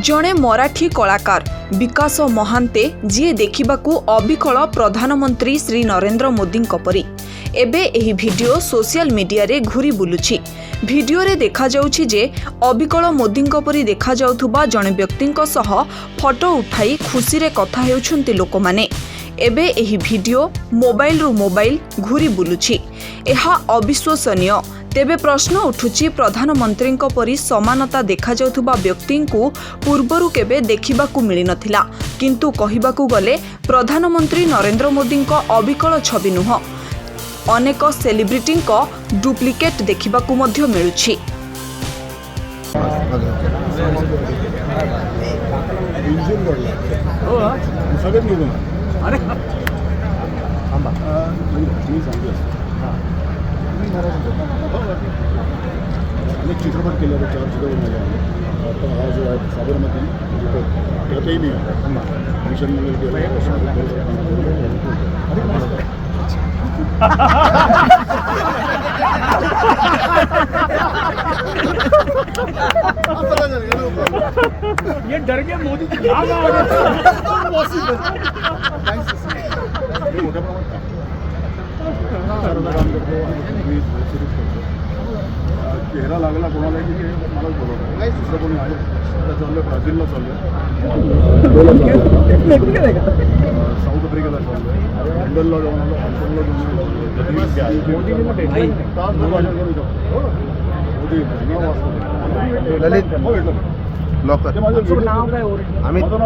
जणे मराठी कलाकार विकास महांते जी देखिबाकू अबिकल प्रधानमंत्री श्री नरेंद्र मोदी परी एबे एही वीडियो सोशल मीडिया रे घुरी बुलुछि। वीडियो रे देखा जाउछि जे अबिकल मोदी परी देखा जाउथुबा जणे व्यक्तिंक सह फोटो उठाई खुशी रे कथा हेउछन्ति लोक माने। एबे एही वीडियो मोबाइल रु मोबाइल घुरी बुलुछि। एहा अविश्वसनीय। तेबे प्रश्न उठुछि प्रधानमंत्री परी समानता देखा जाउथुबा व्यक्ति को पूर्वरु केबे देखिबाकू मिली नथिला, किंतु कहिबाकू गले प्रधानमंत्री नरेंद्र मोदी अबिकल छवि नुह, अनेक सेलिब्रिटी डुप्लिकेट देखिबाकू मध्य मिलुछि। अनेक चित्रपट केले, 4 चित्रपट झाले. आता हा जो आहे साबरमती त्यातही मी मिशन मंगल ये डर के मोदी जी चेहरा लागला कोणाला की मला बोलवलं दुसरं कोणी आहे चाललं ब्राझीलला चाललं साऊथ आफ्रिकेला चाललं लंडनला जाऊन आलो हाँगकाँगला जाऊन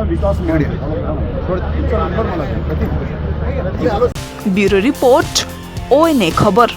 विकास ब्यूरो रिपोर्ट ONA खबर।